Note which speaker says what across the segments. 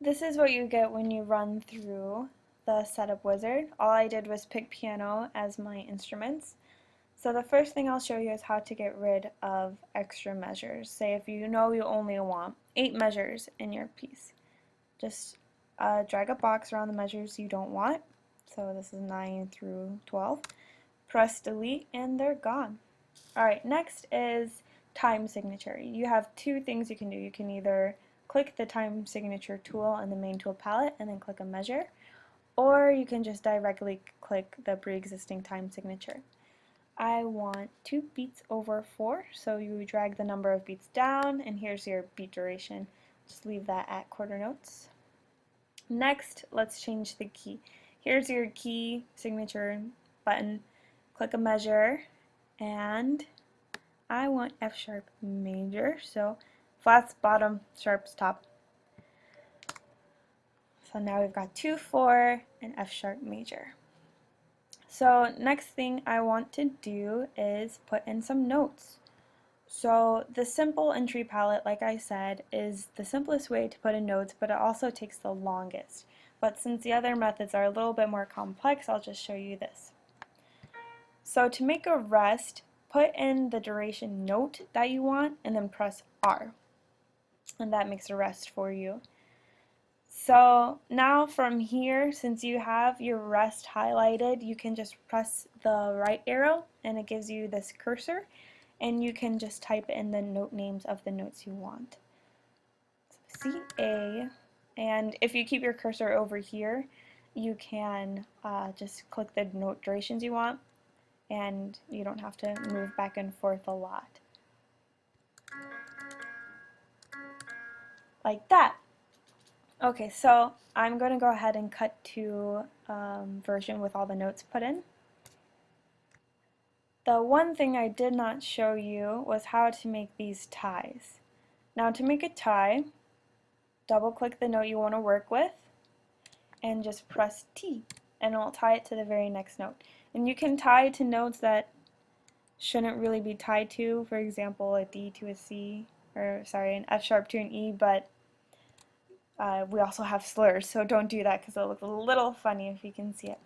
Speaker 1: This is what you get when you run through the setup wizard. All I did was pick piano as my instruments. So the first thing I'll show you is how to get rid of extra measures. Say if you know you only want 8 measures in your piece. Just drag a box around the measures you don't want. So this is 9 through 12. Press delete and they're gone. Alright, next is time signature. You have two things you can do. You can either click the time signature tool in the main tool palette and then click a measure, or you can just directly click the pre-existing time signature. I want 2 beats over 4, so you drag the number of beats down, and here's your beat duration. Just leave that at quarter notes. Next, let's change the key. Here's your key signature button. Click a measure, and I want F sharp major, so flats bottom, sharps top. So now we've got 2, 4, and F sharp major. So next thing I want to do is put in some notes. So the simple entry palette, like I said, is the simplest way to put in notes, but it also takes the longest. But since the other methods are a little bit more complex, I'll just show you this. So to make a rest, put in the duration note that you want and then press R. And that makes a rest for you. So now from here, since you have your rest highlighted, you can just press the right arrow and it gives you this cursor, and you can just type in the note names of the notes you want. So C, A, and if you keep your cursor over here, you can just click the note durations you want, and you don't have to move back and forth a lot. Like that. Okay, so I'm going to go ahead and cut to version with all the notes put in. The one thing I did not show you was how to make these ties. Now to make a tie, double click the note you want to work with and just press T, and it will tie it to the very next note. And you can tie to notes that shouldn't really be tied to, for example a D to a C, or sorry, an F sharp to an E, but we also have slurs, so don't do that because it'll look a little funny if you can see it.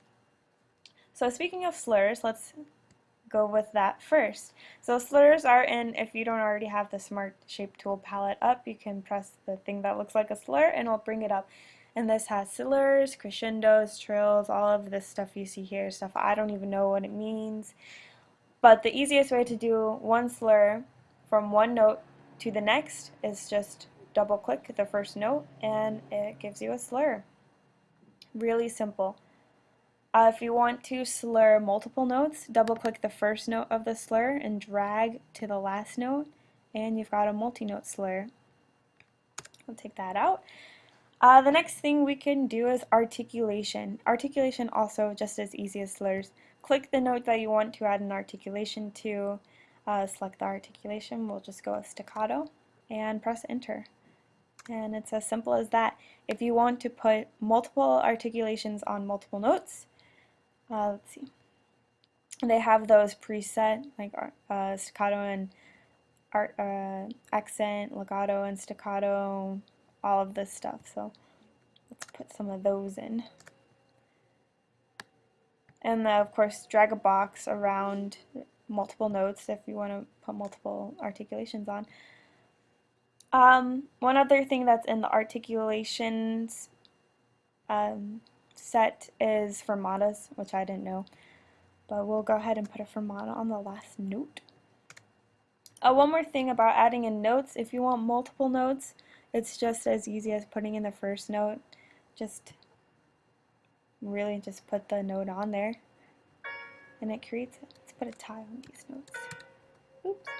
Speaker 1: So speaking of slurs, let's go with that first. So slurs are in, if you don't already have the Smart Shape Tool palette up, you can press the thing that looks like a slur and it'll bring it up. And this has slurs, crescendos, trills, all of this stuff you see here, stuff I don't even know what it means. But the easiest way to do one slur from one note to the next is just double click the first note and it gives you a slur. Really simple. If you want to slur multiple notes, double click the first note of the slur and drag to the last note and you've got a multi-note slur. We'll take that out. The next thing we can do is articulation. Articulation also just as easy as slurs. Click the note that you want to add an articulation to, select the articulation, we'll just go with staccato, and press enter. And it's as simple as that. If you want to put multiple articulations on multiple notes, let's see, they have those preset, like staccato and accent, legato and staccato, all of this stuff. So let's put some of those in. And then, of course, drag a box around multiple notes if you want to put multiple articulations on. One other thing that's in the articulations set is fermatas, which I didn't know. But we'll go ahead and put a fermata on the last note. One more thing about adding in notes, if you want multiple notes, it's just as easy as putting in the first note. Just really just put the note on there and it creates it. Let's put a tie on these notes. Oops.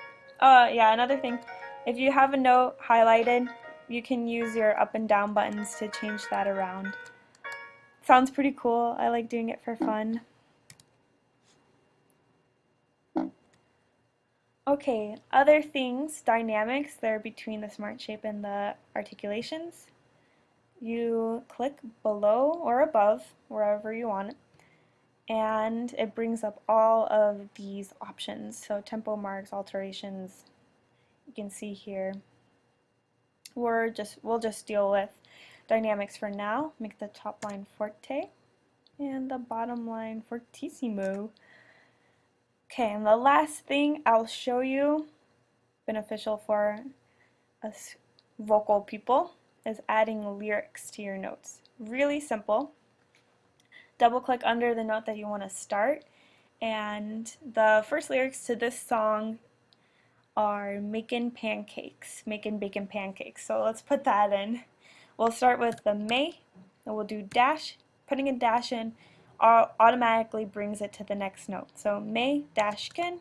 Speaker 1: Yeah, another thing, if you have a note highlighted, you can use your up and down buttons to change that around. Sounds pretty cool. I like doing it for fun. Okay, other things, dynamics, they're between the Smart Shape and the articulations. You click below or above, wherever you want it, and it brings up all of these options. So tempo marks, alterations, you can see here. We'll just deal with dynamics for now, make the top line forte and the bottom line fortissimo. Okay, and the last thing I'll show you, beneficial for us vocal people, is adding lyrics to your notes. Really simple. Double click under the note that you want to start, and the first lyrics to this song are making pancakes, making bacon pancakes. So let's put that in. We'll start with the may, and we'll do dash. Putting a dash in automatically brings it to the next note. So may dash kin.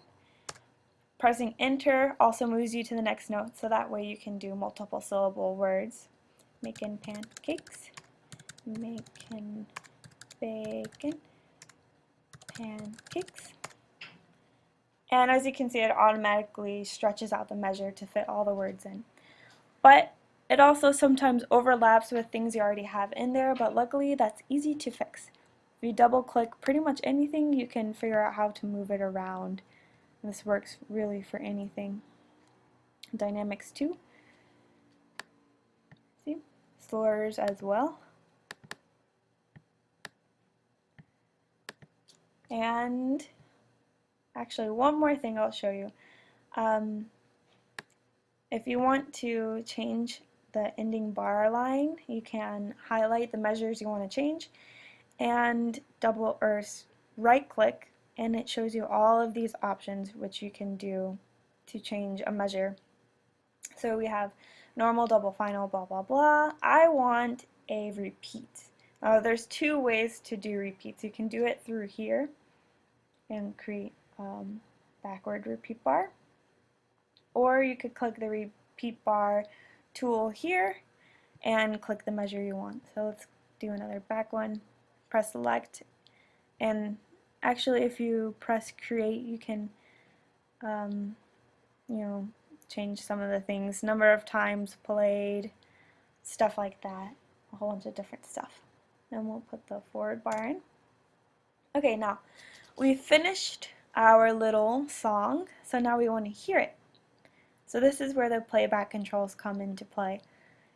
Speaker 1: Pressing enter also moves you to the next note, so that way you can do multiple syllable words. Making pancakes, making bacon pancakes. And as you can see, it automatically stretches out the measure to fit all the words in. But it also sometimes overlaps with things you already have in there, but luckily that's easy to fix. If you double click pretty much anything, you can figure out how to move it around. This works really for anything. Dynamics 2. See? Slurs as well. And actually one more thing I'll show you. If you want to change the ending bar line, you can highlight the measures you want to change and double or right click, and it shows you all of these options which you can do to change a measure. So we have normal, double, final, blah blah blah. I want a repeat. There's two ways to do repeats. You can do it through here and create backward repeat bar, or you could click the repeat bar tool here and click the measure you want. So let's do another back one. Press select, and actually if you press create, you can change some of the things, number of times played, stuff like that, a whole bunch of different stuff. Then we'll put the forward bar in. Okay, now we finished our little song, so now we want to hear it. So this is where the playback controls come into play.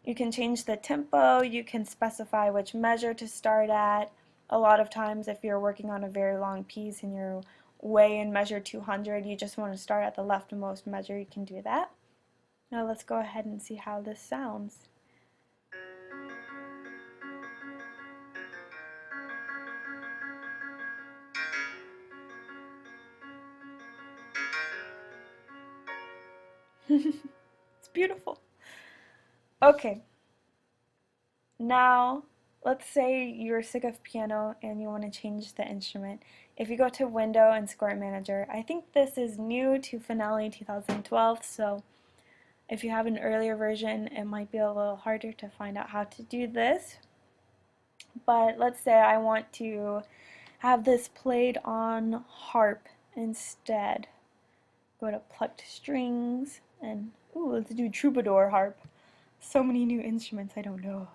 Speaker 1: You can change the tempo, you can specify which measure to start at. A lot of times if you're working on a very long piece and you're way in measure 200, you just want to start at the leftmost measure, you can do that. Now let's go ahead and see how this sounds. It's beautiful. Okay, now let's say you're sick of piano and you want to change the instrument. If you go to Window and Score Manager, I think this is new to Finale 2012, so if you have an earlier version, it might be a little harder to find out how to do this. But let's say I want to have this played on harp instead. Go to plucked strings and let's do troubadour harp. So many new instruments I don't know of.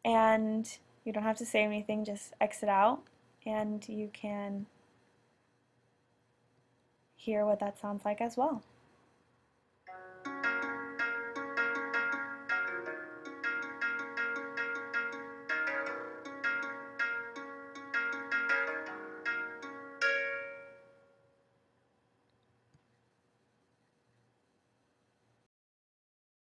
Speaker 1: And you don't have to say anything, just exit out and you can hear what that sounds like as well.